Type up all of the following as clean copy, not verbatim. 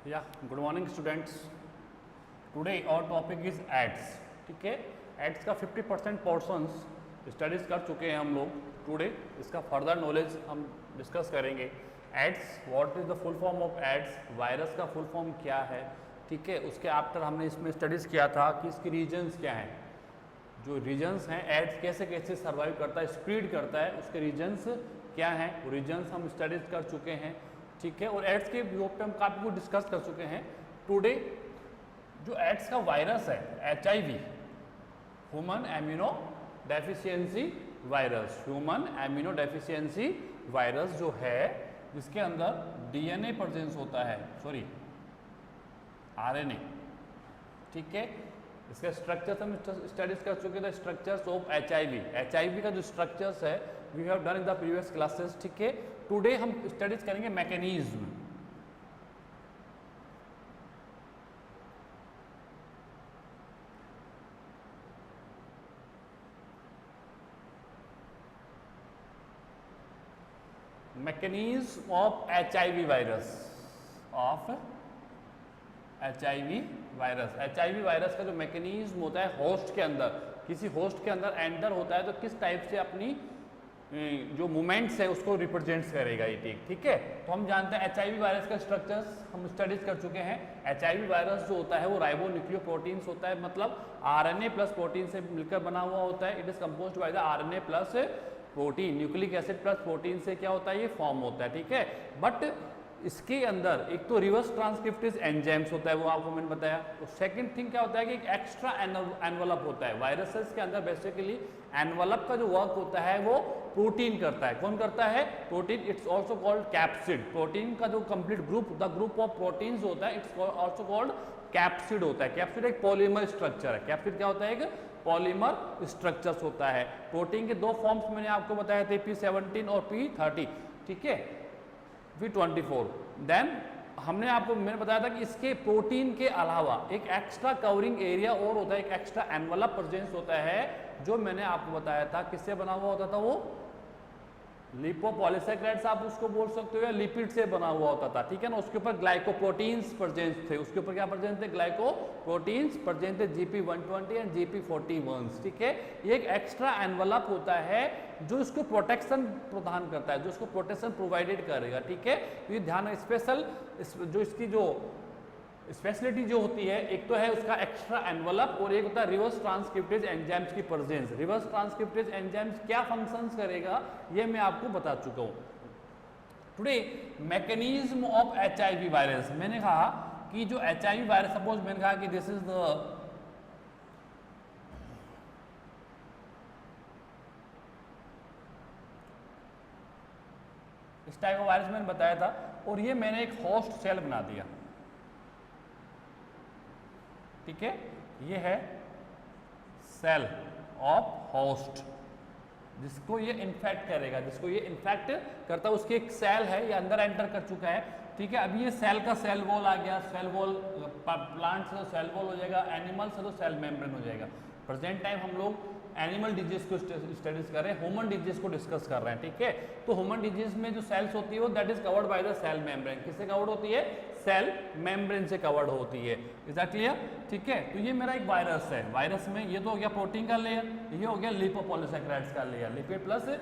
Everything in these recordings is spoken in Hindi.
या good morning students. Today our topic is AIDS. ठीक है, एड्स का 50% पोर्शंस स्टडीज कर चुके हैं हम लोग। टुडे इसका फर्दर नॉलेज हम डिस्कस करेंगे। AIDS, what is the full form of AIDS, virus का फुल फॉर्म क्या है। ठीक है, उसके आफ्टर हमने इसमें स्टडीज़ किया था कि इसके रीजन्स क्या हैं, जो रीजन्स हैं एड्स कैसे कैसे सर्वाइव करता है, स्प्रीड करता है, उसके रीजन्स क्या हैं, वो रीजन्स हम स्टडीज कर चुके हैं। ठीक है, और एड्स के योग पे हम काफ़ी कुछ डिस्कस कर चुके हैं। टुडे जो एड्स का वायरस है HIV, human amino deficiency virus, human amino deficiency virus जो है जिसके अंदर DNA प्रेजेंस होता है, सॉरी RNA। ठीक है, इसका स्ट्रक्चर्स हम स्टडीज कर चुके थे, स्ट्रक्चर्स ऑफ HIV का जो स्ट्रक्चर्स है we have done in the previous classes. ठीक है, टुडे हम स्टडीज करेंगे mechanism. Mechanism of HIV virus, HIV virus का जो मैकेनिज्म होता है होस्ट के अंदर, किसी होस्ट के अंदर एंटर होता है तो किस टाइप से अपनी जो मूवमेंट्स है उसको रिप्रेजेंट्स करेगा ये। ठीक है, तो हम जानते हैं HIV वायरस का स्ट्रक्चर्स हम स्टडीज कर चुके हैं। HIV वायरस जो होता है वो राइबो न्यूक्लियो प्रोटीन्स होता है, मतलब RNA प्लस प्रोटीन से मिलकर बना हुआ होता है। It is composed by the RNA plus protein, nucleic acid plus protein से क्या होता है, ये फॉर्म होता है। ठीक है, बट इसके अंदर एक तो रिवर्स ट्रांसक्रिप्टेज एंजाइम्स होता है, वो आपको मैंने बताया। तो सेकंड थिंग क्या होता है कि एक एक्स्ट्रा एनवलप होता है। वायरसेस के अंदर बेसिकली एनवलप का जो वर्क होता है वो प्रोटीन करता है। कौन करता है? Protein. It's also called capsid. Protein का जो complete group, the group of proteins होता है, इट्स ऑल्सो कॉल्ड कैप्सिड होता है। कैप्सिड एक पॉलीमर स्ट्रक्चर है। कैप्सिड क्या होता है? एक पॉलीमर स्ट्रक्चर्स होता है। प्रोटीन के दो फॉर्म्स मैंने आपको बताए थे, P17 और P30। ठीक है, P24। देन हमने आपको मैंने बताया था कि इसके प्रोटीन के अलावा एक एक्स्ट्रा कवरिंग एरिया और होता है, एक एक्स्ट्रा एनवलप प्रेजेंस होता है, जो मैंने आपको बताया था किससे बना हुआ होता था, वो लिपोपॉलीसैकेराइड्स आप उसको बोल सकते हो, या लिपिड से बना हुआ होता था। ठीक है ना, उसके ऊपर ग्लाइकोप्रोटीन्स प्रेजेंस थे। उसके ऊपर क्या प्रेजेंस थे? ग्लाइकोप्रोटीन्स प्रेजेंस थे, GP120 एंड GP41। ठीक है, ये एक एक्स्ट्रा एनवलप होता है जो इसको प्रोटेक्शन प्रदान करता है, जो इसको प्रोटेक्शन प्रोवाइडेड करेगा। ठीक है, तो ये ध्यान स्पेशल जो इसकी जो स्पेशलिटी जो होती है, एक तो है उसका एक्स्ट्रा एनवलप और एक होता है रिवर्स ट्रांसक्रिप्टेज एंजाइम्स की प्रेजेंस। रिवर्स ट्रांसक्रिप्टेज एंजाइम्स क्या फंक्शंस करेगा ये मैं आपको बता चुका हूं। Today mechanism of HIV virus, मैंने कहा कि जो HIV वायरस, सपोज मैंने कहा कि दिस इज द इस टाइप का वायरस मैंने बताया था, और ये मैंने एक होस्ट सेल बना दिया। ठीक है, ये है सेल ऑफ होस्ट जिसको ये इन्फेक्ट करेगा, जिसको ये इन्फेक्ट करता है, उसकी एक सेल है, ये अंदर एंटर कर चुका है। ठीक है, अभी ये सेल का सेल वॉल आ गया। सेल वॉल प्लांट से तो सेल वॉल हो जाएगा, एनिमल से तो सेल मेम्ब्रेन हो जाएगा। प्रेजेंट टाइम हम लोग एनिमल डिजीज को स्टडीज कर रहे हैं, ह्यूमन डिजीज को डिस्कस कर रहे हैं। ठीक है, तो ह्यूमन डिजीज में जो सेल्स होती है वो that is covered by the cell membrane. किससे कवर्ड होती है? सेल मेम्ब्रेन से कवर्ड होती है। Is that clear? ठीक है, तो ये मेरा एक वायरस है। वायरस में ये तो हो गया प्रोटीन का लेयर, ये हो गया लिपोपॉलीसैकेराइड्स का लेयर। लिपिड प्लस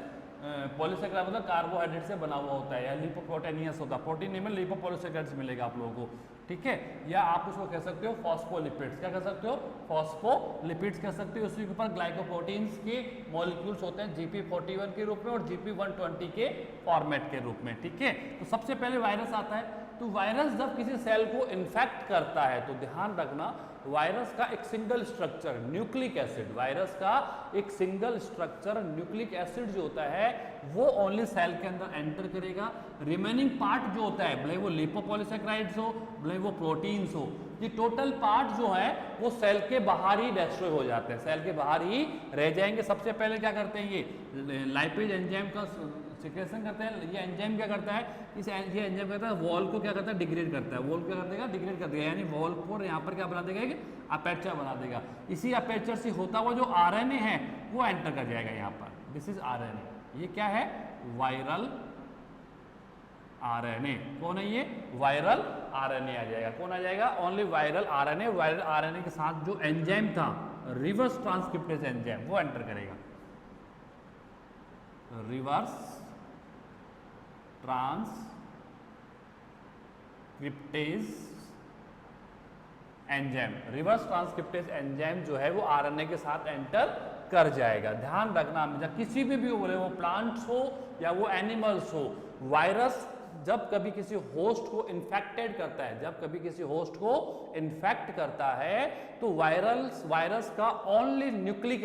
पॉलीसैकेराइड मतलब कार्बोहाइड्रेट से बना हुआ होता है, या लिपोप्रोटीनियस होता है। प्रोटीन में लिपोपॉलीसैकेराइड्स मिलेगा आप लोगों को। ठीक है, या आप उसको कह सकते हो फॉस्फोलिपिड्स। क्या कह सकते हो? फॉस्फोलिपिड्स कह सकते हो। उसी के ऊपर ग्लाइकोप्रोटीन्स के मॉलिक्यूल्स होते हैं GP41 के रूप में और GP120 के फॉर्मेट के रूप में। ठीक है, तो सबसे पहले वायरस आता है। तो वायरस जब किसी सेल को इन्फेक्ट करता है तो ध्यान रखना, वायरस का एक single structure nucleic acid, virus का एक सिंगल स्ट्रक्चर न्यूक्लिक एसिड जो होता है वो ओनली सेल के अंदर एंटर करेगा। रिमेनिंग पार्ट जो होता है, भले वो लिपोपॉलीसैकेराइड्स हो, भले वो प्रोटीन्स हो, ये टोटल पार्ट जो है वो सेल के बाहर ही डिस्ट्रॉय हो जाते हैं, सेल के बाहर ही रह जाएंगे। सबसे पहले क्या करते हैं, ये लाइपेज एंजाइम का सिक्रेशन करते हैं। ये एंजाइम क्या करता है, ये एंजाइम करता है वॉल को क्या करता है, डिग्रेड करता है। वॉल क्या कर देगा? डिग्रेड कर देगा, यानी वॉल को यहाँ पर क्या बना देगा, एक अपेचर बना देगा। इसी अपेचर से होता हुआ जो RNA है वो एंटर कर जाएगा यहाँ पर। This is RNA। ये क्या है? Viral RNA. कौन है ये? वायरल आरएनए आ जाएगा। कौन आ जाएगा? Only viral RNA. Viral RNA के साथ जो एंजाइम था रिवर्स ट्रांसक्रिप्टेज एंजाइम वो एंटर करेगा। Reverse transcriptase enzyme, reverse transcriptase enzyme जो है वो आरएनए के साथ एंटर कर जाएगा। ध्यान रखना हमेशा, किसी भी हो, बोले वो प्लांट्स हो या वो एनिमल्स हो, वायरस जब कभी किसी होस्ट को इन्फेक्टेड करता है, जब कभी किसी होस्ट को इन्फेक्ट करता है तो वायरस का only nucleic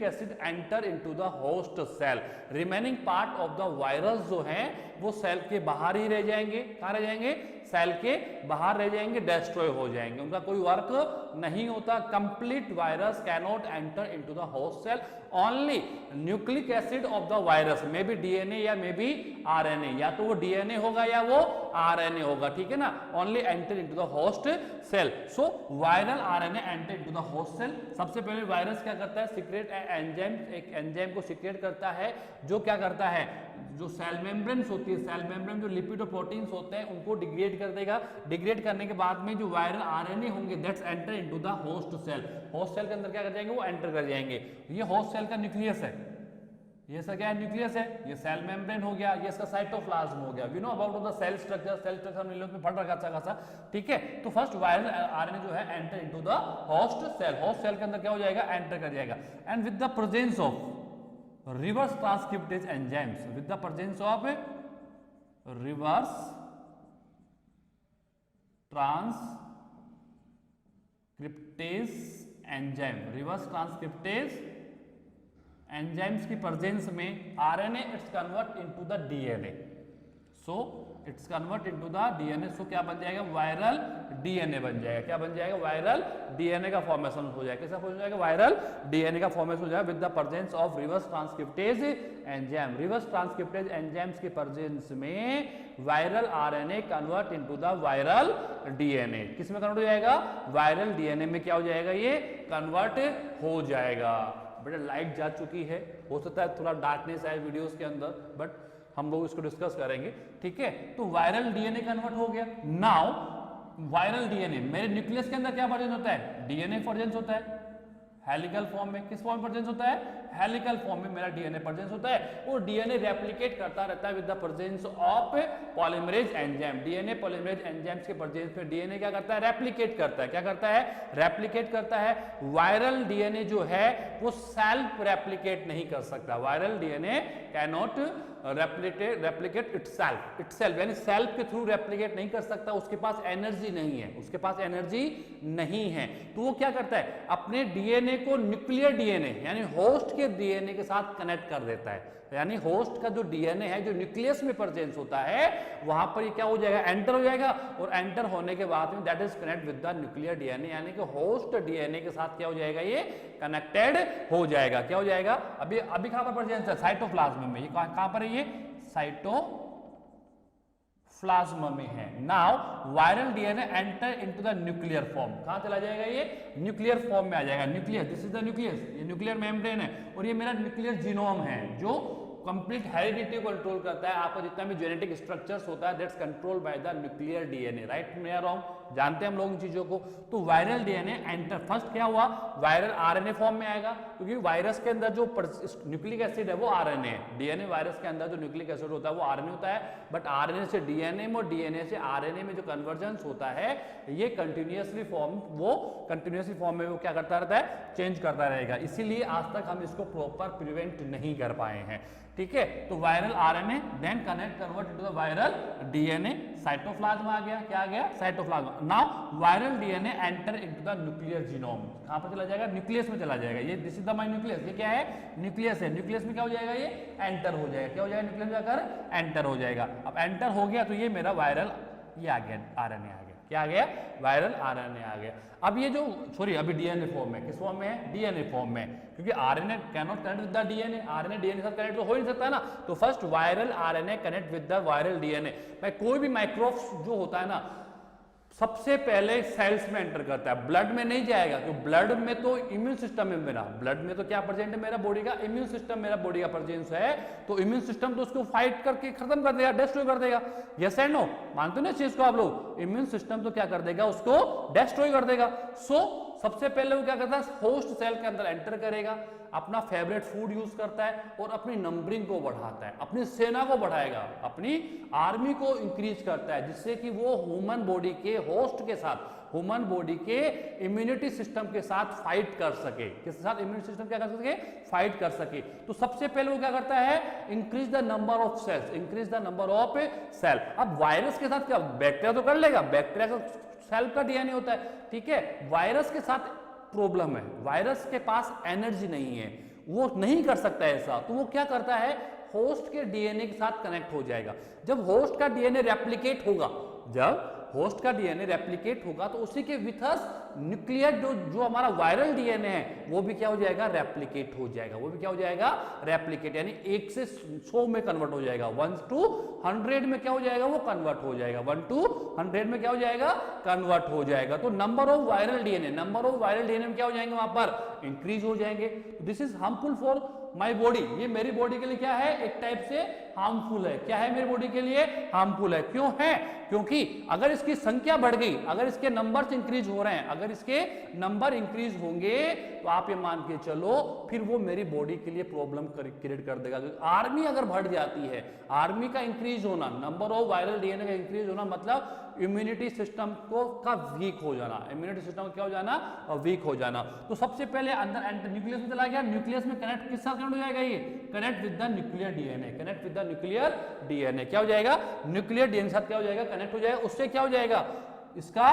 acid enter into the host cell. Remaining part of the virus जो है वो सेल के बाहर ही रह जाएंगे। कहाँ रह जाएंगे? सेल के बाहर रह जाएंगे, डिस्ट्रॉय हो जाएंगे, उनका कोई वर्क नहीं होता। Complete virus cannot enter into the host cell. Only nucleic acid of the virus may be DNA या मे बी आरएनए, या तो वो डीएनए होगा या वो आरएनए होगा, ठीक है ना। Only enter into the host cell. So viral RNA enter into the host cell. सबसे पहले वायरस क्या करता है? सीक्रेट एंजाइम, एक एंजाइम को सीक्रेट करता है जो क्या करता है, जो सेल मेम्ब्रेन्स होती है, सेल मेम्ब्रेन जो लिपिड और प्रोटीन्स होते हैं उनको डिग्रेड कर देगा। डिग्रेड करने के बाद में जो वायरल आरएनए होंगे that's enter into the host cell. Host cell के अंदर क्या कर जाएंगे? वो एंटर कर जाएंगे। ये होस्ट सेल का न्यूक्लियस है, ये सब क्या है? न्यूक्लियस है। ये सेल मेम्ब्रेन हो गया, ये इसका साइटोप्लाज्म हो गया। We know about the cell structure, cell structure हम लोग में पढ़ रखा अच्छा खासा, ठीक है। तो फर्स्ट वायरल आरएनए जो है enter into the host cell. Host cell के अंदर क्या हो जाएगा? एंटर कर जाएगा। And with the presence of reverse transcriptase enzymes, with the presence of reverse transcriptase enzyme, reverse transcriptase enzymes की प्रेजेंस में RNA it's convert into the DNA. So it's convert into the DNA. So क्या बन जाएगा? वायरल डीएनए बन जाएगा। क्या बन जाएगा? वायरल डीएनए का फॉर्मेशन हो जाएगा। कैसा हो जाएगा? वायरल डीएनए का फॉर्मेशन हो जाएगा with the presence of reverse transcriptase enzyme. Reverse transcriptase enzymes की प्रेजेंस में viral RNA convert into the viral DNA. किस में कन्वर्ट हो जाएगा? वायरल डीएनए में क्या हो जाएगा? ये कन्वर्ट हो जाएगा। बेटा लाइट जा चुकी है, हो सकता है थोड़ा डार्कनेस आए वीडियोस के अंदर, बट हम लोग इसको डिस्कस करेंगे, ठीक है। तो वायरल डीएनए कन्वर्ट हो गया। नाउ वायरल डीएनए मेरे न्यूक्लियस के अंदर क्या प्रेजेंस होता है? डीएनए प्रेजेंस होता है हेलिकल फॉर्म में। किस फॉर्म में प्रेजेंस होता है? हेलिकल फॉर्म में मेरा डीएनए प्रेजेंस होता है। और डीएनए रेप्लिकेट करता रहता है with the presence of polymerase enzyme. DNA polymerase enzymes के प्रेजेंस में डीएनए क्या करता है? रेप्लिकेट करता है। क्या करता है? रेप्लिकेट करता है। वायरल डीएनए जो है वो सेल्फ रेप्लिकेट नहीं कर सकता। Viral DNA cannot replicate itself, यानी सेल्फ के थ्रू रेप्लिकेट नहीं कर सकता। उसके पास एनर्जी नहीं है, उसके पास एनर्जी नहीं है। तो वो क्या करता है? अपने डीएनए को न्यूक्लियर डीएनए यानी होस्ट के डीएनए के साथ कनेक्ट कर देता है। यानी होस्ट का जो डीएनए है जो न्यूक्लियस में प्रेजेंस होता है वहां पर ये क्या हो जाएगा? एंटर हो जाएगा। और एंटर होने के बाद में that is connect with the nuclear DNA, यानी कि होस्ट डीएनए के साथ क्या हो जाएगा? ये कनेक्टेड हो जाएगा। क्या हो जाएगा? अभी कहां पर प्रेजेंस है? साइटोप्लाज्म में। ये कहां पर है? ये साइटोप्लाज्म में है। Now viral DNA enter into the nuclear form. कहां चला जाएगा? ये न्यूक्लियर फॉर्म में आ जाएगा। Nucleus, this is the nucleus, ये न्यूक्लियर मेम्ब्रेन है और ये मेरा न्यूक्लियर जीनोम है जो कंप्लीट हेरिडिटी को कंट्रोल करता है। आपका जितना भी जेनेटिक स्ट्रक्चर्स होता है that's control by the nuclear DNA. Right में या रॉन्ग? जानते हैं हम लोग इन चीजों को। तो वायरल डीएनए एंटर, फर्स्ट क्या हुआ? वायरल आरएनए फॉर्म में आएगा, क्योंकि वायरस के अंदर जो न्यूक्लिक एसिड है वो आरएनए है। डीएनए वायरस के अंदर जो न्यूक्लिक एसिड होता है वो आरएनए होता है, बट आरएनए से डीएनए में और डीएनए से आरएनए में जो कन्वर्जेंस होता है ये कंटिन्यूअसली फॉर्म में वो क्या करता रहता है? चेंज करता रहेगा। इसीलिए आज तक हम इसको प्रॉपर प्रिवेंट नहीं कर पाए हैं, ठीक है। तो viral RNA then connect convert into the viral DNA. Cytoplasm आ गया। क्या आ गया? Cytoplasm. Now viral DNA enter into the nuclear genome. कहां पर चला जाएगा? न्यूक्लियस में चला जाएगा। ये this is the my nucleus. ये क्या है? न्यूक्लियस है। न्यूक्लियस में क्या हो जाएगा? ये एंटर हो जाएगा। क्या हो जाएगा? न्यूक्लियस में जाकर एंटर हो जाएगा। अब एंटर हो गया तो ये मेरा वायरल ये आ गया, आरएनए आ गया। क्या आ गया? वायरल आरएनए आ गया। अब ये जो अभी डीएनए फॉर्म में, किस फॉर्म में है? डीएनए फॉर्म में, क्योंकि RNA can not connect with the DNA. RNA DNA के साथ कनेक्ट तो हो ही नहीं सकता ना। तो first viral RNA connect with the viral DNA. कोई भी माइक्रोब्स जो होता है ना, सबसे पहले सेल्स में एंटर करता है, ब्लड में नहीं जाएगा, क्योंकि ब्लड में तो इम्यून सिस्टम है मेरा, ब्लड में तो क्या प्रेजेंट है मेरा बॉडी का, इम्यून सिस्टम मेरा बॉडी का प्रेजेंस है, तो इम्यून सिस्टम तो उसको फाइट करके खत्म कर देगा, डिस्ट्रॉय कर देगा। यस एंड नो, मानते हो ना इस चीज को आप लोग, इम्यून सिस्टम तो क्या कर देगा, उसको डिस्ट्रॉय कर देगा। सो सबसे पहले वो क्या करता है, होस्ट सेल के अंदर एंटर करेगा, अपना फेवरेट फूड यूज करता है और अपनी नंबरिंग को बढ़ाता है, अपनी सेना को बढ़ाएगा, अपनी आर्मी को इंक्रीज करता है, जिससे कि वो ह्यूमन बॉडी के होस्ट के साथ, ह्यूमन बॉडी के इम्यूनिटी सिस्टम के साथ फाइट कर सके। किसके साथ? इम्यूनिटी सिस्टम क्या कर सके, फाइट कर सके। तो सबसे पहले वो क्या करता है, increase the number of cells, increase the number of cell. अब वायरस के साथ क्या, बैक्टीरिया तो कर लेगा, बैक्टीरिया का सेल का डीएनए होता है, ठीक है। वायरस के साथ प्रॉब्लम है, वायरस के पास एनर्जी नहीं है, वो नहीं कर सकता ऐसा, तो वो क्या करता है, होस्ट के डीएनए के साथ कनेक्ट हो जाएगा। जब होस्ट का डीएनए रेप्लिकेट होगा, जब होस्ट का डीएनए रेप्लिकेट होगा तो उसी के विथस न्यूक्लियर जो हमारा वायरल डीएनए है वो भी क्या हो जाएगा, रेप्लिकेट हो जाएगा, वो भी क्या हो जाएगा, रेप्लिकेट, यानी 1 से 100 में कन्वर्ट हो जाएगा, 1 to 100 में क्या हो जाएगा, वो कन्वर्ट हो जाएगा, 1 to 100 में क्या हो जाएगा, कन्वर्ट हो जाएगा। तो number of viral DNA, number of viral DNA में क्या हो जाएंगे, वहां पर इंक्रीज हो जाएंगे। This is harmful for my body, ये मेरी बॉडी के लिए क्या है, एक टाइप से हार्मफुल है। क्या है मेरी बॉडी के लिए, हार्मफुल है। क्यों है, क्योंकि अगर इसकी संख्या बढ़ गई, अगर इसके नंबर्स इंक्रीज हो रहे हैं, अगर इसके नंबर इंक्रीज होंगे तो आप ये मान के चलो फिर वो मेरी बॉडी के लिए प्रॉब्लम क्रिएट कर देगा। आर्मी अगर बढ़ जाती है, आर्मी का इंक्रीज होना, नंबर ऑफ वायरल डीएनए का इंक्रीज होना मतलब इम्यूनिटी सिस्टम को का वीक हो जाना, इम्यूनिटी सिस्टम का क्या हो जाना, वीक हो जाना। तो सबसे पहले अंदर न्यूक्लियस में चला गया, न्यूक्लियस में कनेक्ट किस साथ कनेक्ट हो जाएगा, ये connect with the nuclear DNA, connect with the nuclear DNA, क्या हो जाएगा, न्यूक्लियर डीएनए साथ क्या हो जाएगा, कनेक्ट हो जाएगा। उससे क्या हो जाएगा, इसका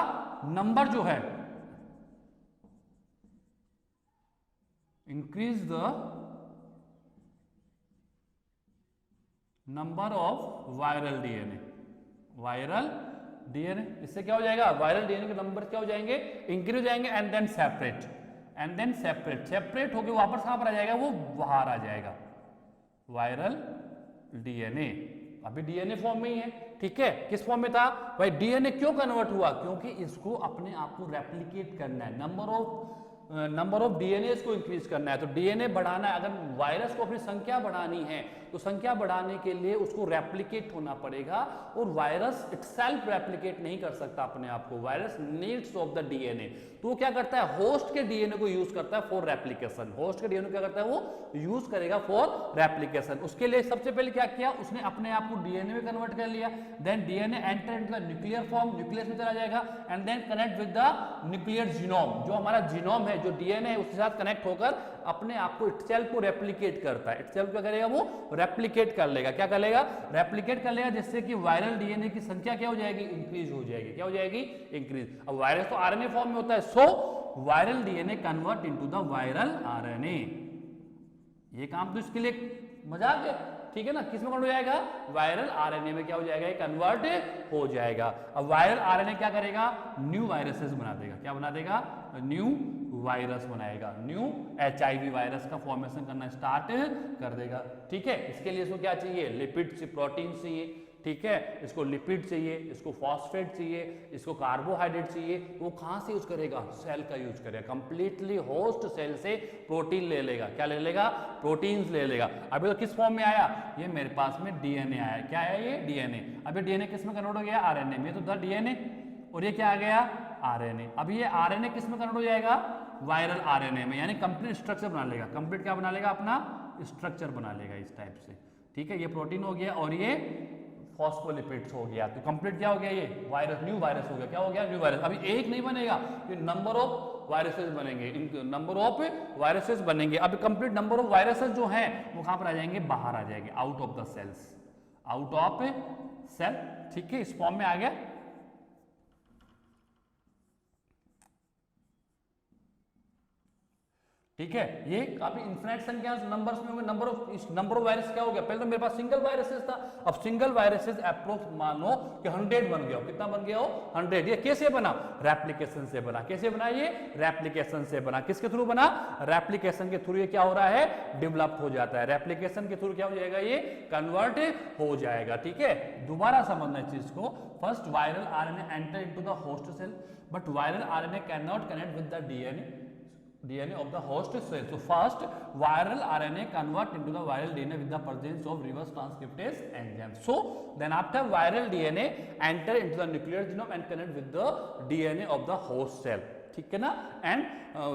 नंबर जो है, increase the number of viral DNA, viral DNA, इससे क्या हो जाएगा, वायरल डीएनए के नंबर क्या हो जाएंगे, इंक्रीज हो जाएंगे, and then separate, and then separate, separate होकर वापस कहां पर आ जाएगा, वो बाहर आ जाएगा, वायरल डीएनए अभी डीएनए फॉर्म में ही है, ठीक है। किस फॉर्म में था भाई, डीएनए क्यों कन्वर्ट हुआ, क्योंकि इसको अपने आप को रेप्लिकेट करना है, नंबर ऑफ डीएनए को इंक्रीज करना है। तो डीएनए बढ़ाना है, अगर वायरस को अपनी संख्या बढ़ानी है तो संख्या बढ़ाने के लिए उसको रेप्लिकेट होना पड़ेगा, और वायरस इटसेल्फ रेप्लिकेट नहीं कर सकता अपने आप को, virus needs of the DNA. तो वो क्या करता है, होस्ट के डीएनए को यूज करता है फॉर रेप्लिकेशन, होस्ट के डीएनए क्या करता है, वो यूज करेगा फॉर रेप्लिकेशन। उसके लिए सबसे पहले क्या किया, उसने अपने आप को डीएनए में कन्वर्ट कर लिया, then DNA enter into the nuclear form, nucleus में चला जाएगा, and then connect with the nuclear genome, जो हमारा जीनोम है, जो डीएनए है, उसके साथ कनेक्ट होकर अपने आप को इटसेल्फ को रेप्लिकेट करता है। इटसेल्फ क्या करेगा, वो रेप्लिकेट कर लेगा, क्या कर लेगा, रेप्लिकेट कर लेगा, जिससे कि वायरल डीएनए की संख्या क्या हो जाएगी, इंक्रीज हो जाएगी, क्या हो जाएगी, इंक्रीज। अब वायरस तो आरएनए फॉर्म में होता है, so viral DNA convert into the viral RNA. ये काम तो इसके लिए मजाक है, ठीक है ना। किस में कन्वर्ट हो जाएगा, वायरल आरएनए में क्या हो जाएगा, कन्वर्ट हो जाएगा। अब वायरल आरएनए क्या करेगा, न्यू वायरसेस बना देगा, क्या बना देगा, न्यू वायरस बनाएगा, न्यू एचआईवी वायरस का फॉर्मेशन करना स्टार्ट कर देगा, ठीक है। इसके लिए इसको क्या चाहिए, लिपिड से प्रोटीन चाहिए, ठीक है, इसको लिपिड चाहिए, इसको फॉस्फेट चाहिए, इसको कार्बोहाइड्रेट चाहिए। वो कहां से यूज करेगा, सेल का यूज करेगा, कंप्लीटली होस्ट सेल से प्रोटीन ले लेगा, क्या ले लेगा, प्रोटीन्स ले लेगा। अभी तो किस फॉर्म में आया, ये मेरे पास में डीएनए आया, क्या है ये, डीएनए। अभी डीएनए किस में कन्वर्ट हो गया, आरएनए में, तो द डीएनए, और ये क्या आ गया, आरएनए। अभी ये आरएनए किस में कन्वर्ट हो जाएगा, वायरल आरएनए में, यानी कंप्लीट स्ट्रक्चर बना लेगा, कंप्लीट क्या बना लेगा, अपना स्ट्रक्चर बना लेगा इस टाइप से, ठीक है। ये प्रोटीन हो गया और ये फॉस्फोलिपिड्स हो गया, तो कंप्लीट क्या हो गया, ये वायरस, न्यू वायरस हो गया, क्या हो गया, न्यू वायरस। अभी एक नहीं बनेगा, ये नंबर ऑफ वायरसेस बनेंगे, नंबर ऑफ वायरसेस बनेंगे। अभी कंप्लीट नंबर ऑफ वायरसेस जो हैं वो कहां पर आ जाएंगे, बाहर आ जाएंगे, out of the cells, out of cell, ठीक है, इस फॉर्म में आ गया। ठीक है, ये काफी इन्फिनिट संख्या नंबर्स में होंगे। नंबर ऑफ वायरस क्या हो गया, पहले तो मेरे पास सिंगल वायरसेस था, अब सिंगल वायरसेस अप्रोक्स मान लो कि 100 बन गया हो। कितना बन गया हो, 100। ये कैसे बना, रेप्लिकेशन से बना। कैसे बना, ये रेप्लिकेशन से बना। किसके थ्रू बना, रेप्लिकेशन के थ्रू ये क्या हो रहा है, डेवलप हो जाता है। रेप्लिकेशन के थ्रू क्या हो जाएगा, ये कन्वर्ट हो जाएगा। ठीक है, दोबारा समझना इस चीज को। First viral RNA enter into the host cell, but viral RNA can not connect with the DNA of the host cell. So first viral RNA convert into the viral DNA with the presence of reverse transcriptase enzyme. So then after viral DNA enter into the nuclear genome and connect with the DNA of the host cell. ठीक है ना, and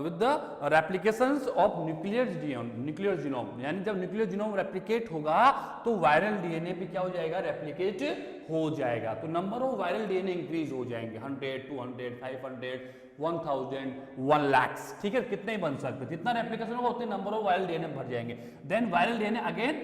with the replications of nuclear genome, यानी जब न्यूक्लियर जीनोम रेप्लिकेट होगा तो वायरल डीएनए भी क्या हो जाएगा, रेप्लिकेट हो जाएगा। तो number of viral DNA increase हो जाएंगे, 100, 200, 500, 1000, 1 लाख। ठीक है, कितने ही बन सकते, जितना रेप्लिकेशन होगा उतने नंबर ऑफ वायरल डीएनए भर जाएंगे। Then viral DNA again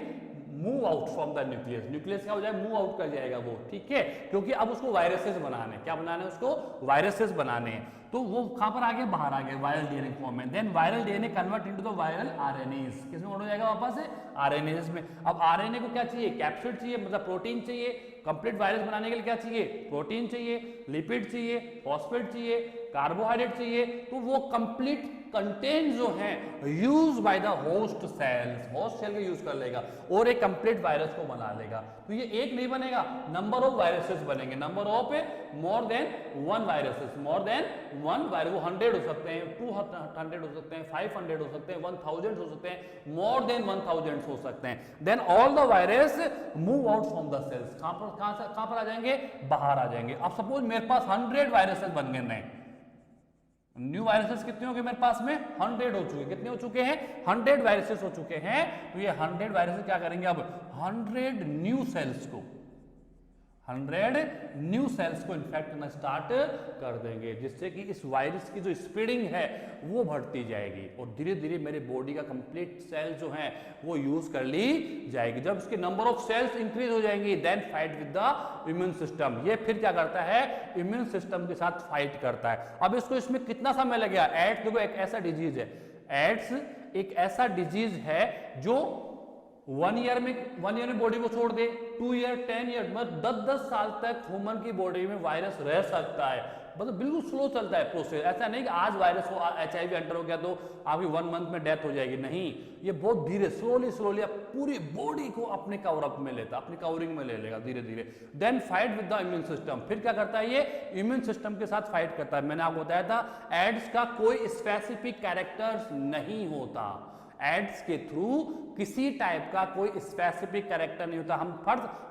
move out from the nucleus, nucleus क्या हो जाएगा, मूव आउट कर जाएगा वो। ठीक है, क्योंकि अब उसको वायरसेस बनाने, क्या बनाने हैं उसको, वायरसेस बनाने हैं। तो वो कहां पर आ गए, बाहर आ गए वायरल डीएनए फॉर्म में। Then viral DNA convert into the viral RNAs, किसमें हो जाएगा वापस से, आरएनएस में। अब आरएनए को क्या चाहिए, कैप्सिड चाहिए, मतलब प्रोटीन चाहिए। कंप्लीट वायरस बनाने के लिए क्या चाहिए, प्रोटीन चाहिए, लिपिड चाहिए, फॉस्फेट चाहिए, कार्बोहाइड्रेट चाहिए। तो वो कंप्लीट कंटेंट जो है use by the host cells, host cell का यूज कर लेगा और एक कंप्लीट वायरस को बना लेगा। तो ये एक नहीं बनेगा, नंबर ऑफ वायरसेस बनेंगे, number of more than 1 viruses, more than 1 virus. वो 100 हो सकते हैं, 200 हो सकते हैं, 500 हो सकते हैं, 1000 हो सकते हैं, मोर देन 1000 हो सकते हैं। Then all the virus move out from the cells, कहां पर आ जाएंगे, बाहर आ जाएंगे। अब सपोज मेरे पास 100 वायरसेस बन गए नए, न्यू वायरसेस कितने हो गए मेरे पास में, 100 हो चुके। कितने हो चुके हैं, 100 वायरसेस हो चुके हैं। तो ये 100 वायरसेस क्या करेंगे, अब 100 न्यू सेल्स को, 100 न्यू सेल्स को इन्फेक्ट करना स्टार्ट कर देंगे, जिससे कि इस वायरस की जो स्प्रेडिंग है वो बढ़ती जाएगी और धीरे धीरे मेरे बॉडी का कंप्लीट सेल जो है वो यूज कर ली जाएगी। जब इसके नंबर ऑफ सेल्स इंक्रीज हो जाएंगी, then fight with the immune system. ये फिर क्या करता है, इम्यून सिस्टम के साथ फाइट करता है। अब इसको इसमें कितना समय लगेगा, एड्स देखो एक ऐसा डिजीज है, एड्स एक ऐसा डिजीज है जो 1 ईयर में बॉडी को छोड़ दे, 2 ईयर, 10 ईयर, मतलब 10-10 साल तक ह्यूमन की बॉडी में वायरस रह सकता है। मतलब बिल्कुल स्लो चलता है प्रोसेस। ऐसा नहीं कि आज वायरस हो, HIV एंटर हो गया तो आपकी 1 मंथ में डेथ हो जाएगी, नहीं। ये बहुत धीरे स्लोली पूरी बॉडी को अपने कवरअप में लेता, अपनी कवरिंग में ले लेगा धीरे धीरे। Then fight with the immune system, फिर क्या करता है, ये इम्यून सिस्टम के साथ फाइट करता है। मैंने आपको बताया था एड्स का कोई स्पेसिफिक कैरेक्टर्स नहीं होता, एड्स के थ्रू किसी टाइप का कोई स्पेसिफिक कैरेक्टर नहीं होता। हम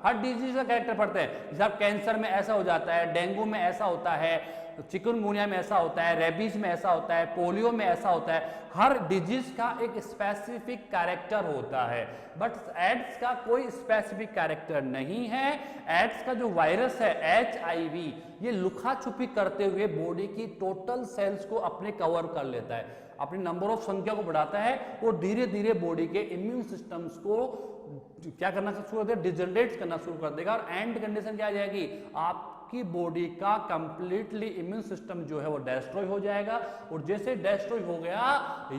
हर डिजीज का कैरेक्टर पढ़ते हैं, जैसे कैंसर में ऐसा हो जाता है, डेंगू में ऐसा होता है, चिकनगुनिया में ऐसा होता है, रेबीज में ऐसा होता है, पोलियो में ऐसा होता है। हर डिजीज का एक स्पेसिफिक कैरेक्टर होता है, बट एड्स का कोई स्पेसिफिक कैरेक्टर नहीं है। एड्स का जो वायरस है HIV, ये लुका छुपी करते हुए बॉडी की टोटल सेल्स को अपने कवर कर लेता है, अपनी नंबर ऑफ संख्या को बढ़ाता है और धीरे धीरे बॉडी के इम्यून सिस्टम्स को क्या करना शुरू कर देगा, डिजनरेट करना शुरू कर देगा। और एंड कंडीशन क्या आ जाएगी, आपकी बॉडी का कंप्लीटली इम्यून सिस्टम जो है वो डिस्ट्रॉय हो जाएगा। और जैसे डिस्ट्रॉय हो गया,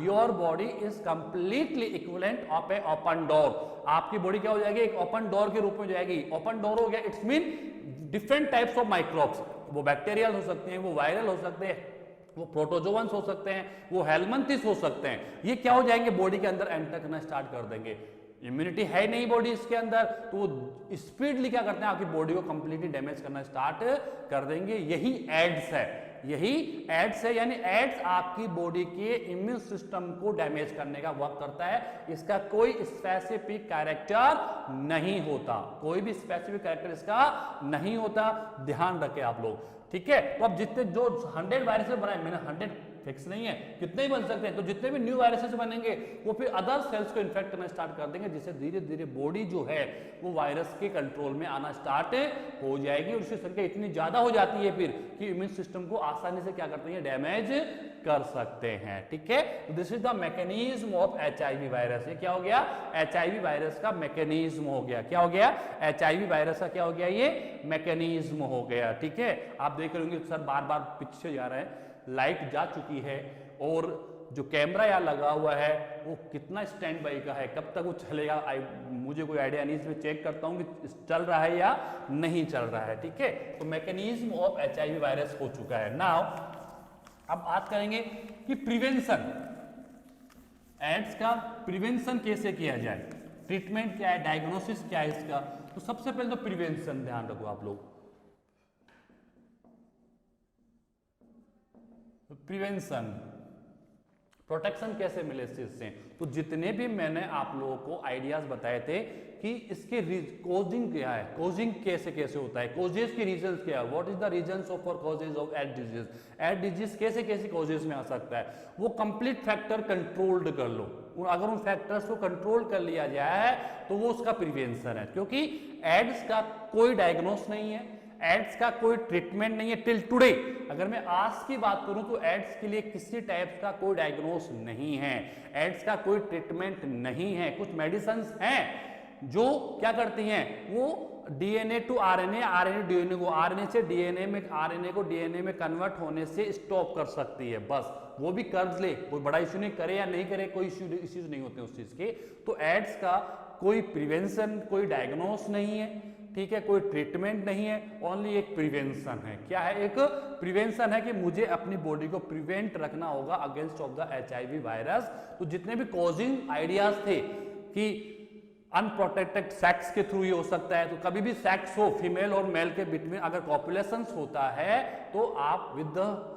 your body is completely equivalent of A open door. आपकी बॉडी क्या हो जाएगी, एक ओपन डोर के रूप में जाएगी। ओपन डोर हो गया, it's mean different types of microbes, वो बैक्टीरियल हो सकते हैं, वो वायरल हो सकते हैं, वो प्रोटोजोवंस हो सकते हैं, वो हेलमिंथिस हो सकते हैं। ये क्या हो जाएंगे, बॉडी के अंदर एंटर करना स्टार्ट कर देंगे। इम्यूनिटी है नहीं बॉडी इसके अंदर, तो वो स्पीडली क्या करते हैं, आपकी बॉडी को कंप्लीटली डैमेज करना स्टार्ट कर देंगे। यही एड्स है, यही एड्स है, यानी एड्स आपकी बॉडी के इम्यून सिस्टम को डैमेज करने का वर्क करता है। इसका कोई स्पेसिफिक कैरेक्टर नहीं होता, कोई भी स्पेसिफिक कैरेक्टर इसका नहीं होता, ध्यान रखें आप लोग। ठीक है, तो अब जितने जो 100 वायरसेस बनाए, मैंने 100 फिक्स नहीं है, कितने ही बन सकते हैं। तो जितने भी न्यू वायरसेस बनेंगे वो फिर अदर सेल्स को इन्फेक्ट करना स्टार्ट कर देंगे, जिससे धीरे धीरे बॉडी जो है वो वायरस के कंट्रोल में आना स्टार्ट हो जाएगी। और उसकी संख्या इतनी ज्यादा हो जाती है फिर कि इम्यून सिस्टम को आसानी से क्या करते हैं, डैमेज कर सकते हैं। ठीक है, this is the mechanism of HIV virus. ये क्या हो गया, HIV वायरस का मैकेनिज्म हो गया। क्या हो गया, HIV वायरस का क्या हो गया, ये मैकेनिज्म हो गया। ठीक है, आप देख रहे होंगे सर बार बार पीछे जा रहे हैं, लाइट जा चुकी है और जो कैमरा यहाँ लगा हुआ है वो कितना स्टैंड बाई का है, कब तक वो चलेगा, मुझे कोई आइडिया नहीं, इसमें चेक करता हूँ कि चल रहा है या नहीं चल रहा है। ठीक है, तो मैकेनिज्म ऑफ HIV वायरस हो चुका है। नाउ अब बात करेंगे कि प्रिवेंशन, एड्स का प्रिवेंशन कैसे किया जाए, ट्रीटमेंट क्या है, डायग्नोसिस क्या है इसका। तो सबसे पहले तो प्रिवेंशन ध्यान रखो आप लोग, प्रिवेंशन, प्रोटेक्शन कैसे मिले इस चीज से। तो जितने भी मैंने आप लोगों को आइडियाज बताए थे कि इसके कोजिंग क्या है, कोजिंग कैसे कैसे होता है, कोजेस के रीजंस क्या है, what is the reasons of for causes of aid disease, aid disease कैसे कैसे कॉजेज में आ सकता है, वो कंप्लीट फैक्टर कंट्रोल्ड कर लो। अगर उन फैक्टर्स को कंट्रोल कर लिया जाए तो वो उसका प्रिवेंशन है, क्योंकि एड्स का कोई डायग्नोस नहीं है, एड्स का कोई ट्रीटमेंट नहीं है टिल टुडे। अगर मैं आज की बात करूं तो एड्स के लिए किसी टाइप का कोई डायग्नोस नहीं है, एड्स का कोई ट्रीटमेंट नहीं है। कुछ मेडिसिन हैं जो क्या करती हैं, वो DNA to RNA, RNA DNA को, आरएनए से डीएनए में, आरएनए को डीएनए में कन्वर्ट होने से स्टॉप कर सकती है, बस वो भी कर ले, कोई बड़ा इश्यू नहीं, करे या नहीं करे कोई इश्यूज नहीं होते उस चीज के। तो एड्स का कोई प्रिवेंशन, कोई डायग्नोस नहीं है, ठीक है, कोई ट्रीटमेंट नहीं है, ओनली एक प्रिवेंशन है। क्या है, एक प्रिवेंशन है कि मुझे अपनी बॉडी को प्रिवेंट रखना होगा against of the HIV virus. तो जितने भी कॉजिंग आइडियाज थे कि अनप्रोटेक्टेड सेक्स के थ्रू ही हो सकता है, तो कभी भी सेक्स हो फीमेल और मेल के बिटवीन अगर कॉपुलेशंस होता है तो आप with the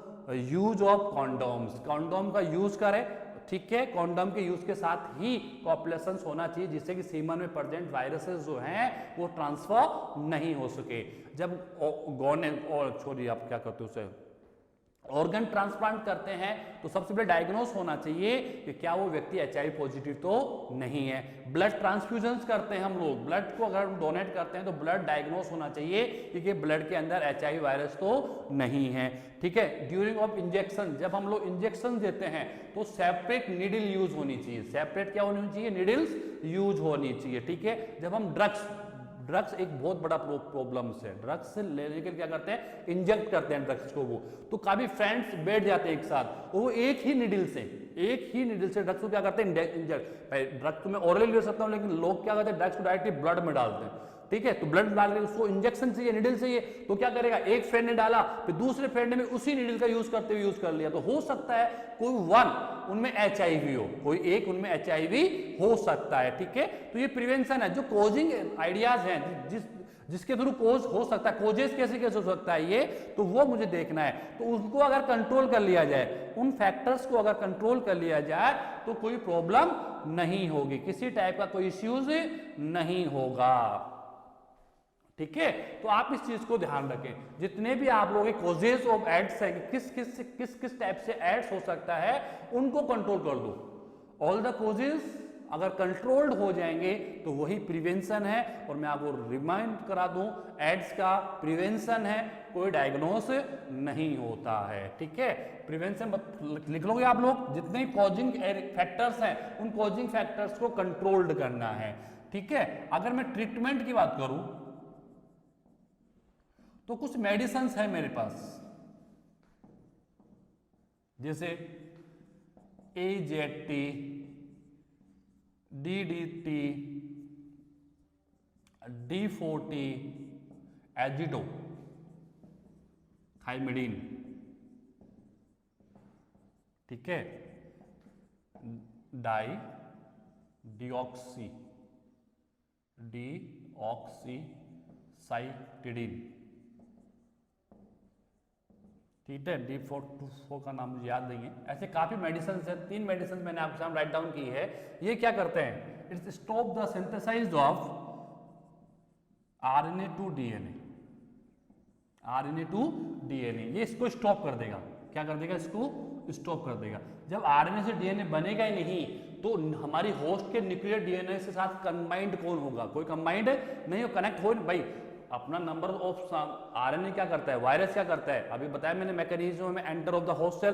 use of condoms, condom का यूज करें, ठीक है, कॉन्डोम के यूज के साथ ही कॉपुलेशंस होना चाहिए, जिससे कि सीमन में प्रेजेंट वायरसेस जो हैं वो ट्रांसफर नहीं हो सके। जब गोने और छोड़िए आप क्या करते हो उसे ऑर्गन ट्रांसप्लांट करते हैं तो सबसे पहले डायग्नोस होना चाहिए कि क्या वो व्यक्ति HIV पॉजिटिव तो नहीं है। ब्लड ट्रांसफ्यूजन्स करते हैं हम लोग, ब्लड को अगर हम डोनेट करते हैं तो ब्लड डायग्नोस होना चाहिए क्योंकि ब्लड के अंदर HIV वायरस तो नहीं है, ठीक है। ड्यूरिंग ऑफ इंजेक्शन, जब हम लोग इंजेक्शन देते हैं तो सेपरेट नीडल यूज होनी चाहिए, सेपरेट क्या होनी चाहिए, नीडल्स यूज होनी चाहिए, ठीक है। जब हम ड्रग्स एक बहुत बड़ा प्रॉब्लम है, ड्रग्स से लेने के क्या करते हैं, इंजेक्ट करते हैं ड्रग्स को, वो तो काफी फ्रेंड्स बैठ जाते हैं एक साथ, वो एक ही निडल से ड्रग्स को क्या करते हैं, इंजेक्ट। ड्रग्स तो मैं ओरली ले सकता हूँ, लेकिन लोग क्या करते हैं, ड्रग्स को डायरेक्टली ब्लड में डालते हैं, ठीक है। तो ब्लड डाल के उसको इंजेक्शन चाहिए, निडल चाहिए, तो क्या करेगा, एक फ्रेंड ने डाला फिर दूसरे फ्रेंड ने भी उसी निडल का यूज करते हुए यूज कर लिया, तो हो सकता है कोई वन उनमें HIV हो, कोई एक उनमें HIV हो सकता है, ठीक है। तो ये प्रिवेंशन है। जो कोजिंग आइडियाज हैं जिसके थ्रू कोज हो सकता है, कोजेस कैसे कैसे हो सकता है ये, तो वो मुझे देखना है। तो उनको अगर कंट्रोल कर लिया जाए, उन फैक्टर्स को अगर कंट्रोल कर लिया जाए तो कोई प्रॉब्लम नहीं होगी, किसी टाइप का कोई इश्यूज नहीं होगा, ठीक है। तो आप इस चीज को ध्यान रखें, जितने भी आप लोगों के कॉजेज ऑफ एड्स है, किस टाइप से एड्स हो सकता है, उनको कंट्रोल कर दो। ऑल द कॉजेज अगर कंट्रोल्ड हो जाएंगे तो वही प्रिवेंशन है। और मैं आपको रिमाइंड करा दूं, एड्स का प्रिवेंशन है, कोई डायग्नोस नहीं होता है, ठीक है। प्रिवेंशन लिख लोगे आप लोग, जितने कॉजिंग फैक्टर्स हैं उन कॉजिंग फैक्टर्स को कंट्रोल्ड करना है, ठीक है। अगर मैं ट्रीटमेंट की बात करूं तो कुछ मेडिसिन है मेरे पास, जैसे AZT, DDT, D40, azido, thymidine, ठीक है, डीऑक्सीसाइटिडीन, ठीक है। D4 का नाम मुझे याद नहीं है। ऐसे काफी मेडिसिन है, 3 मेडिसिन मैंने आपके सामने राइट डाउन की है। ये क्या करते हैं, it's stop the synthesize of RNA to DNA, RNA to DNA, ये इसको स्टॉप कर देगा। क्या कर देगा, इसको स्टॉप कर देगा। जब RNA से DNA बनेगा ही नहीं तो हमारी होस्ट के न्यूक्लियर DNA से साथ कंबाइंड कौन होगा, कोई कंबाइंड नहीं हो, कनेक्ट हो भाई। अपना नंबर ऑफ RNA क्या करता है, वायरस क्या करता है, अभी बताया मैंने मैकेनिज्म में, enter of the host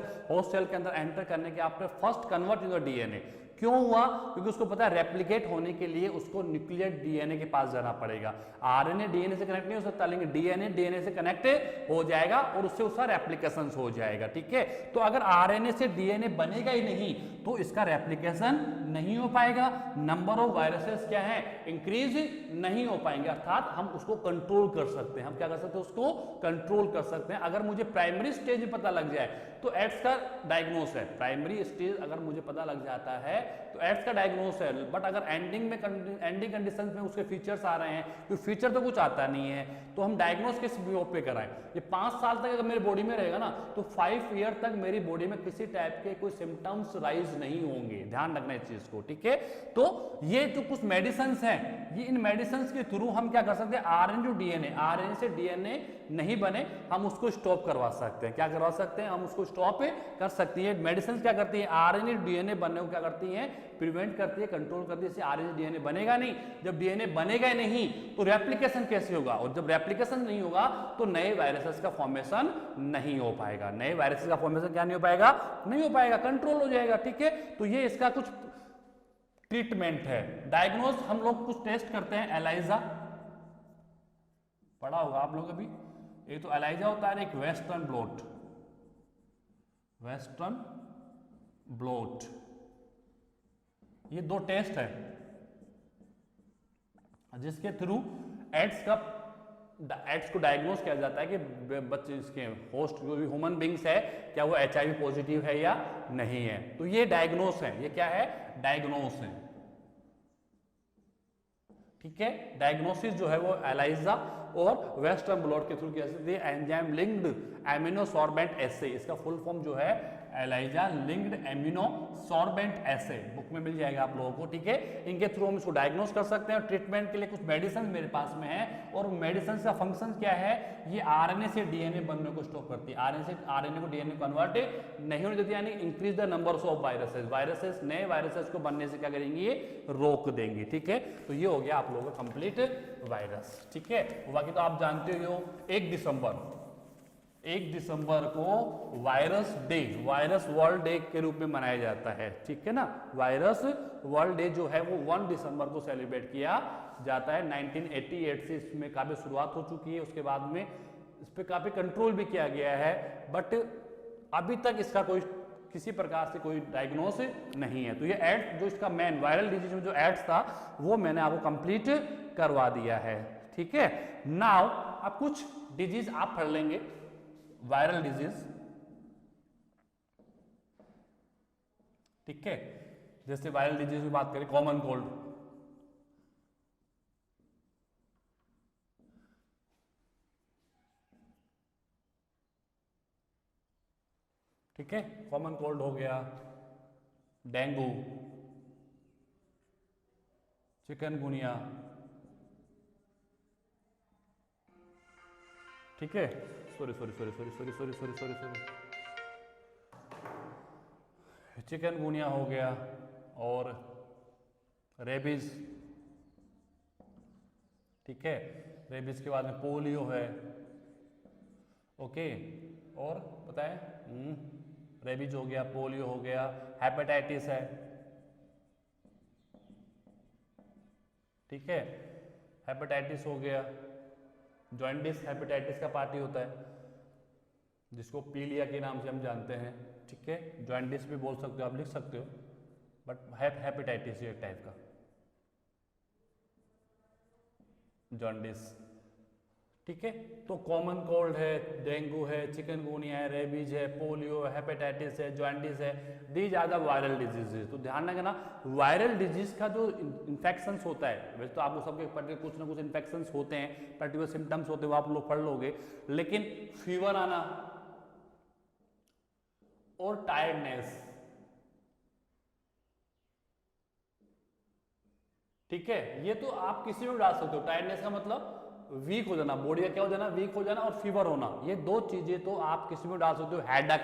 cell के अंदर एंटर करने के आपने first convert in the DNA, क्यों हुआ? क्योंकि उसको पता है रेप्लिकेट होने के लिए उसको न्यूक्लियर डीएनए के पास जाना पड़ेगा। आरएनए डीएनए से कनेक्ट नहीं हो सकता, लेकिन डीएनए डीएनए से कनेक्ट हो जाएगा और उससे उसका रेप्लिकेशन हो जाएगा। ठीक है, तो अगर आरएनए से डीएनए बनेगा ही नहीं तो इसका रेप्लिकेशन नहीं हो पाएगा, नंबर ऑफ वायरसेस क्या है, इंक्रीज नहीं हो पाएंगे, अर्थात हम उसको कंट्रोल कर सकते हैं। हम क्या कर सकते हैं, उसको कंट्रोल कर सकते हैं। अगर मुझे प्राइमरी स्टेज पता लग जाए तो एड्स का डायग्नोस है, प्राइमरी स्टेज अगर मुझे पता लग जाता है तो एड्स का डायग्नोस है। बट अगर एंडिंग कंडीशन में उसके फीचर्स आ रहे हैं, तो फीचर तो कुछ आता नहीं है, तो हम डायग्नोस किस बेस पे कराएं? ये 5 साल तक अगर मेरी बॉडी में रहेगा ना, तो 5 ईयर तक मेरी बॉडी में किसी टाइप के कोई सिम्टम्स राइज नहीं होंगे, ध्यान रखना इस चीज को। ठीक है, तो ये जो कुछ मेडिसिन हैं, ये इन मेडिसिन के थ्रू हम क्या कर सकते हैं, आरएनए जो डीएनए, आरएनए से डीएनए नहीं बने हम उसको स्टॉप करवा सकते हैं। क्या करवा सकते हैं, हम उसको स्टॉप कर सकती है। मेडिसिन क्या करती है, आरएनए डीएनए बनने को क्या करती है, प्रिवेंट करती है, कंट्रोल करती है। इससे आरएनए डीएनए बनेगा नहीं, जब डीएनए बनेगा नहीं तो रेप्लिकेशन कैसे होगा, और जब रेप्लिकेशन नहीं होगा तो नए वायरसेस का फॉर्मेशन नहीं हो पाएगा, नए वायरसेस का फॉर्मेशन क्या नहीं हो पाएगा, नहीं हो पाएगा, कंट्रोल हो जाएगा। ठीक है, तो ये इसका कुछ ट्रीटमेंट है। डायग्नोज हम लोग कुछ टेस्ट करते हैं, एलाइजा पढ़ा होगा आप लोग अभी, एक तो एलाइजा होता है, एक वेस्टर्न ब्लॉट, वेस्टर्न ब्लॉट, ये 2 टेस्ट है जिसके थ्रू एड्स को डायग्नोस किया जाता है कि बच्चे इसके होस्ट जो भी ह्यूमन बींग्स है क्या वो एचआईवी पॉजिटिव है या नहीं है। तो ये डायग्नोस है, ये क्या है, डायग्नोस है। ठीक है, डायग्नोसिस जो है वो एलाइजा और वेस्टर्न ब्लॉट के थ्रू किया जाता है। एंजाइम लिंक्ड एमिनोसॉर्बेंट एसे, इसका फुल फॉर्म जो है एलाइजा लिंक्ड एमिनोसॉर्बेंट एसे, बुक में मिल जाएगा आप लोगों को। ठीक है, इनके थ्रू हम इसको डायग्नोस कर सकते हैं। और ट्रीटमेंट के लिए कुछ मेडिसिन मेरे पास में है, और मेडिसिन का फंक्शन क्या है, ये आरएनए से डीएनए बनने को स्टॉप करती है, आरएनए को डीएनए कन्वर्ट नहीं होने देती, यानी increase the numbers of viruses, नए वायरसेस को बनने से क्या करेंगे, ये रोक देंगे। ठीक है, तो ये हो गया आप लोगों का कंप्लीट वायरस। ठीक है, बाकी तो आप जानते हो 1 दिसंबर को virus day, virus world day के रूप में मनाया जाता है। ठीक है ना, वायरस वर्ल्ड डे जो है वो 1 दिसंबर को सेलिब्रेट किया जाता है। 1988 से इसमें काफी शुरुआत हो चुकी है, उसके बाद में इस पर काफी कंट्रोल भी किया गया है, बट अभी तक इसका कोई किसी प्रकार से कोई डायग्नोस नहीं है। तो ये एड्स जो इसका मेन वायरल डिजीज में जो एड्स था वो मैंने आपको कंप्लीट करवा दिया है। ठीक है, नाउ अब कुछ डिजीज आप पढ़ लेंगे, वायरल डिजीज। ठीक है, जैसे वायरल डिजीज की बात करें, कॉमन कोल्ड, ठीक है, कॉमन कोल्ड हो गया, डेंगू, चिकनगुनिया, ठीक है, सॉरी चिकनगुनिया हो गया, और रेबीज। ठीक है, रेबीज के बाद में पोलियो है, ओके, और पता है रेबीज हो गया, पोलियो हो गया, हेपेटाइटिस है। ठीक है, हेपेटाइटिस हो गया, जॉन्डिस हेपेटाइटिस का पार्टी होता है, जिसको पीलिया के नाम से हम जानते हैं। ठीक है, जॉन्डिस भी बोल सकते हो, आप लिख सकते हो, बट हेपेटाइटिस एक टाइप का जॉन्डिस। ठीक है, तो कॉमन कोल्ड है, डेंगू है, चिकनगुनिया है, रेबीज है, पोलियो है, हेपेटाइटिस है, जॉन्डिस है, these are the viral diseases. तो ध्यान रखना, वायरल डिजीज का जो इन्फेक्शन होता है, वैसे तो आपको सबके कुछ ना कुछ इन्फेक्शन होते हैं, पर्टिकुलर सिम्टम्स होते हैं, वो आप लोग पढ़ लोगे, लेकिन फीवर आना और टायर्डनेस, ठीक है, ये तो आप किसी में डाल सकते हो। टायर्डनेस का मतलब वीक हो जाना, बॉडी का क्या हो जाना, वीक हो जाना, और फीवर होना, ये 2 चीजें तो आप किसी में डाल सकते हो। हेडेक,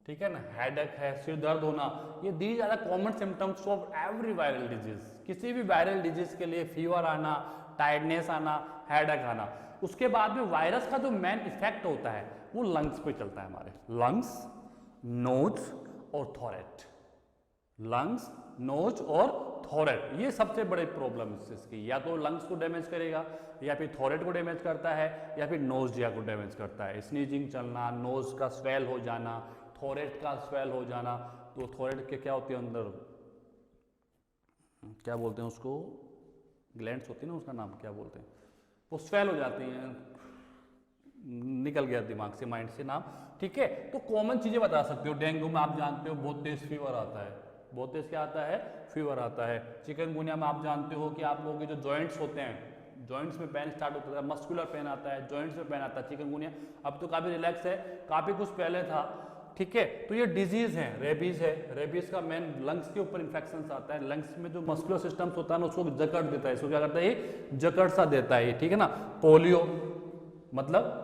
ठीक है ना, हेडेक है, सिर दर्द होना, ये these are the common symptoms of every viral disease. किसी भी वायरल डिजीज के लिए फीवर आना, टायर्डनेस आना, हेडेक आना। उसके बाद में वायरस का जो मेन इफेक्ट होता है, वो लंग्स पे चलता है हमारे, लंग्स, नोज और थॉरेट, लंग्स, नोज और थॉरेट, ये सबसे बड़े प्रॉब्लम इसकी, या तो लंग्स को डैमेज करेगा, या फिर थॉरेट को डैमेज करता है, या फिर नोज जिया को डैमेज करता है। स्नीजिंग चलना, नोज का स्वेल हो जाना, थॉरेट का स्वेल हो जाना। तो थॉरेट के क्या होती है अंदर, क्या बोलते हैं उसको, ग्लैंड्स होती है ना, उसका नाम क्या बोलते हैं, वो स्वेल हो जाती हैं, निकल गया दिमाग से, माइंड से नाम, ठीक है। तो कॉमन चीजें बता सकते हो, डेंगू में आप जानते हो बहुत तेज फीवर आता है, बहुत तेज क्या आता है, फीवर आता है। चिकनगुनिया में आप जानते हो कि आप लोगों के जो जॉइंट्स होते हैं, जॉइंट्स में पेन स्टार्ट होता है, मस्कुलर पेन आता है, जॉइंट्स में पेन आता है। चिकनगुनिया अब तो काफी रिलैक्स है, काफी कुछ पहले था, ठीक है। तो ये डिजीज है, रेबीज है, रेबीज का मेन लंग्स के ऊपर इन्फेक्शन आता है, लंग्स में जो मस्कुलर सिस्टम्स होता है ना उसको जकड़ देता है, इसको क्या करता है, ये जकड़ सा देता है, ठीक है ना। पोलियो मतलब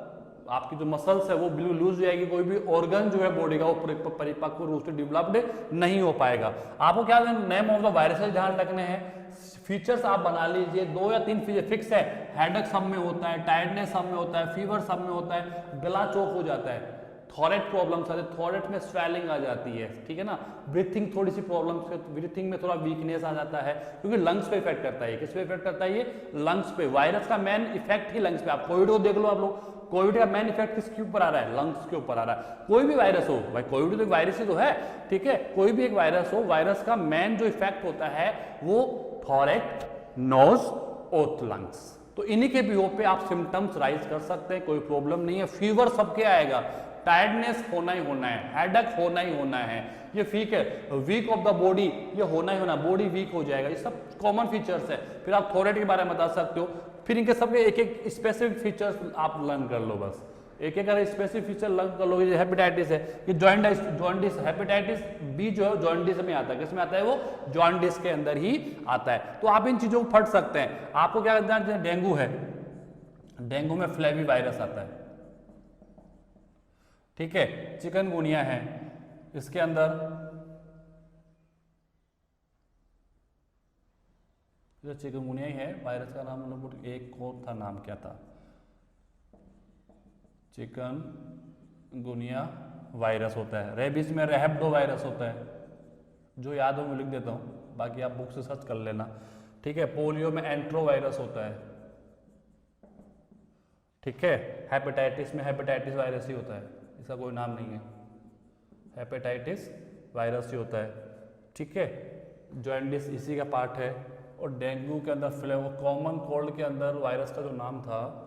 आपकी जो मसल्स है वो बिल्कुल लूज जाएगी, कोई भी ऑर्गन जो है बॉडी का वो परिपक्व रूप से डेवलप्ड नहीं हो पाएगा। आपको क्या नेम ऑफ द वायरसेस ध्यान रखने हैं, फीचर्स आप बना लीजिए, 2 या 3 फीचर फिक्स है, हेडेक सब में होता है, टायर्डनेस सब में होता है, फीवर सब में होता है, गला चोक हो जाता है, थॉरेट प्रॉब्लम्स आते हैं, थॉरेट में स्वेलिंग आ जाती है, ठीक है ना। ब्रीथिंग थोड़ी सी प्रॉब्लम्स, ब्रीथिंग में थोड़ा वीकनेस आ जाता है, क्योंकि लंग्स पे इफेक्ट करता है। किस पे इफेक्ट करता है, ये लंग्स पे। वायरस का मेन इफेक्ट ही लंग्स पे। आप कोविड को देख लो, आप लोग कोविड का मेन इफेक्ट किसके ऊपर आ रहा है, लंग्स के ऊपर आ रहा है। कोई भी वायरस हो भाई, कोविड तो एक वायरस ही तो है, ठीक है, कोई भी एक वायरस हो, वायरस का मेन जो इफेक्ट होता है वो थॉरेट, नोज और लंग्स। तो इन्हीं के बिहेव पे आप सिम्टम्स राइज कर सकते हैं, कोई प्रॉब्लम नहीं है। फीवर सबके आएगा, टायर्डनेस होना ही होना है, हेडेक होना ही होना है, ये ठीक है, वीक ऑफ द बॉडी ये होना ही होना, बॉडी वीक हो जाएगा, ये सब कॉमन फीचर्स है। फिर आप थॉरेट के बारे में बता सकते हो, फिर इनके सबके एक एक स्पेसिफिक फीचर्स आप लर्न कर लो, बस एक एक अगर स्पेसिफिक फीचर लर्न कर लो। ये हेपेटाइटिस है, ये जॉन्डिस, हेपेटाइटिस बी जो है जॉन्डिस में आता है, किसमें आता है, वो जॉन्डिस के अंदर ही आता है। तो आप इन चीजों को फट सकते हैं। आपको क्या करना है, डेंगू है, डेंगू में फ्लेवी वायरस आता है, ठीक है। चिकनगुनिया है, इसके अंदर जो चिकनगुनिया ही है, वायरस का नाम लोग एक और था, नाम क्या था, चिकनगुनिया वायरस होता है। रेबीज में रेहब्डो वायरस होता है, जो याद हो मैं लिख देता हूँ, बाकी आप बुक से सर्च कर लेना, ठीक है। पोलियो में एंट्रो वायरस होता है, ठीक है। हेपेटाइटिस में हेपेटाइटिस वायरस ही होता है, इसका कोई नाम नहीं है, हेपेटाइटिस वायरस ही होता है, ठीक है। जॉन्डिस इसी का पार्ट है। और डेंगू के अंदर फ्लेवर, कॉमन कोल्ड के अंदर वायरस का जो नाम था,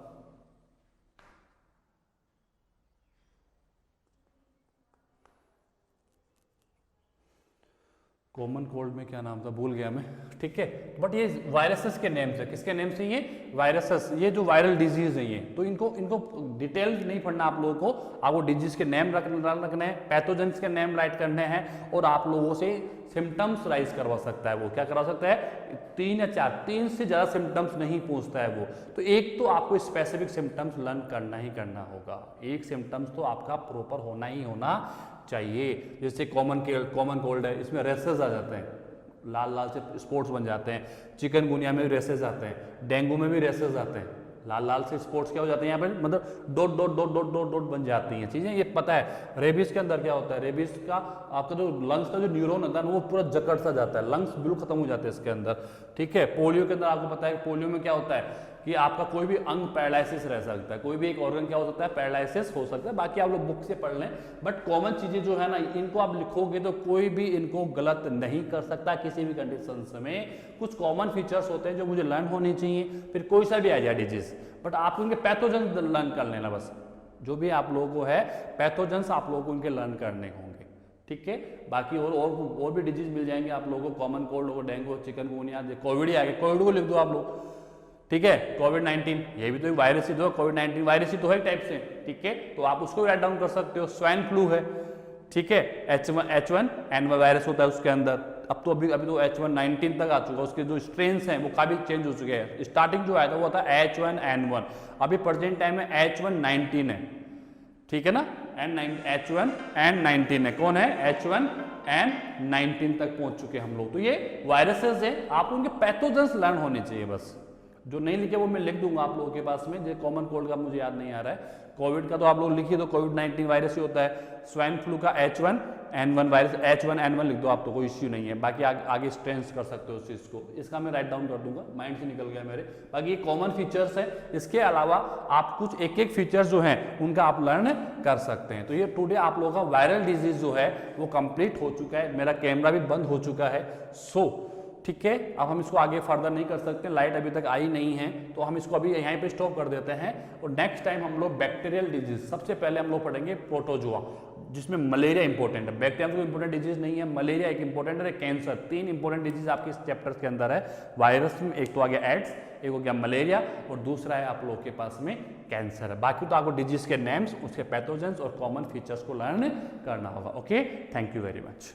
कॉमन कोल्ड में क्या नाम था भूल गया मैं, ठीक है। बट ये वायरसेस के नेम से, किसके नेम से, ये वायरसेस, ये जो वायरल डिजीज है ये, तो इनको डिटेल नहीं पढ़ना आप लोगों को, आपको डिजीज के नेम रखने हैं, पैथोजेंस के नेम राइट करने हैं, और आप लोगों से सिम्टम्स राइज करवा सकता है। वो क्या करवा सकता है, 3 या 4, 3 से ज़्यादा सिम्टम्स नहीं पूछता है वो। तो एक तो आपको स्पेसिफिक सिम्टम्स लर्न करना ही करना होगा, एक सिम्टम्स तो आपका प्रॉपर होना ही होना चाहिए। जैसे कॉमन कोल्ड है, इसमें रेसेस आ जाते हैं, लाल लाल से स्पॉट्स बन जाते हैं। चिकनगुनिया में भी रेसेस आते हैं, डेंगू में भी रेसेस आते हैं, लाल लाल से स्पॉट्स क्या हो जाते हैं यहाँ पे, मतलब dot dot dot dot dot dot बन जाती हैं चीजें, ये पता है। रेबीज के अंदर क्या होता है, रेबीज का आपका जो लंग्स का जो न्यूरॉन होता है ना वो पूरा जकड़ सा जाता है, लंग्स बिल्कुल खत्म हो जाते हैं इसके अंदर, ठीक है। पोलियो के अंदर आपको पता है, पोलियो में क्या होता है कि आपका कोई भी अंग पैरालिसिस रह सकता है, कोई भी एक ऑर्गन क्या हो सकता है, पैरालिसिस हो सकता है। बाकी आप लोग बुक से पढ़ लें, बट कॉमन चीजें जो है ना, इनको आप लिखोगे तो कोई भी इनको गलत नहीं कर सकता किसी भी कंडीशन में। कुछ कॉमन फीचर्स होते हैं जो मुझे लर्न होने चाहिए, फिर कोई सा भी आ जाए डिजीज, बट आप उनके पैथोजन लर्न कर लेना, बस जो भी आप लोगों को है पैथोजन्स आप लोगों को उनके लर्न करने होंगे, ठीक है। बाकी और भी डिजीज मिल जाएंगे आप लोगों को, कॉमन कोल्ड हो, डेंगू, चिकनगुनिया, कोविड ही आ गया, कोविड को लिख दो आप लोग, ठीक है। कोविड-19 ये भी तो एक वायरस ही तो है, कोविड-19 वायरस ही तो है एक टाइप से, ठीक है। तो आप उसको राइट डाउन कर सकते हो। स्वाइन फ्लू है, ठीक है, H1N1 वायरस होता है उसके अंदर। अब तो अभी तो H119 तक आ चुका, उसके जो स्ट्रेन्स हैं वो काफी चेंज हो चुके हैं। स्टार्टिंग जो आया था वो था H1N1, अभी प्रेजेंट टाइम में H119 है, ठीक है ना। H1N19 है, कौन है, H1N19 तक पहुंच चुके हम लोग। तो ये वायरसेस है, आप उनके पैथोजेंस लर्न होने चाहिए, बस जो नहीं लिखे वो मैं लिख दूंगा आप लोगों के पास में। जो कॉमन कोल्ड का मुझे याद नहीं आ रहा है, कोविड का तो आप लोग लिखिए, तो कोविड-19 वायरस ही होता है। स्वाइन फ्लू का H1N1 वायरस, H1N1 लिख दो आप, तो कोई इश्यू नहीं है। बाकी आगे स्ट्रेंस कर सकते हो उस चीज़ को, इसका मैं राइट डाउन कर दूंगा, माइंड से निकल गया मेरे। बाकी ये कॉमन फीचर्स है, इसके अलावा आप कुछ एक एक फीचर्स जो हैं उनका आप लर्न कर सकते हैं। तो ये टुडे आप लोगों का वायरल डिजीज जो है वो कंप्लीट हो चुका है। मेरा कैमरा भी बंद हो चुका है, ठीक है। अब हम इसको आगे फर्दर नहीं कर सकते, लाइट अभी तक आई नहीं है, तो हम इसको अभी यहीं पे स्टॉप कर देते हैं। और नेक्स्ट टाइम हम लोग बैक्टीरियल डिजीज, सबसे पहले हम लोग पढ़ेंगे प्रोटोजोआ, जिसमें मलेरिया इंपॉर्टेंट है। बैक्टीरिया तो इंपॉर्टेंट डिजीज नहीं है, मलेरिया एक इंपॉर्टेंट है, कैंसर, 3 इंपॉर्टेंट डिजीज आपके इस चैप्टर के अंदर है। वायरस में एक तो आ गया एड्स, एक हो गया मलेरिया, और दूसरा है आप लोग के पास में कैंसर है। बाकी तो आपको डिजीज के नेम्स, उसके पैथोजेंस और कॉमन फीचर्स को लर्न करना होगा। Okay, thank you very much.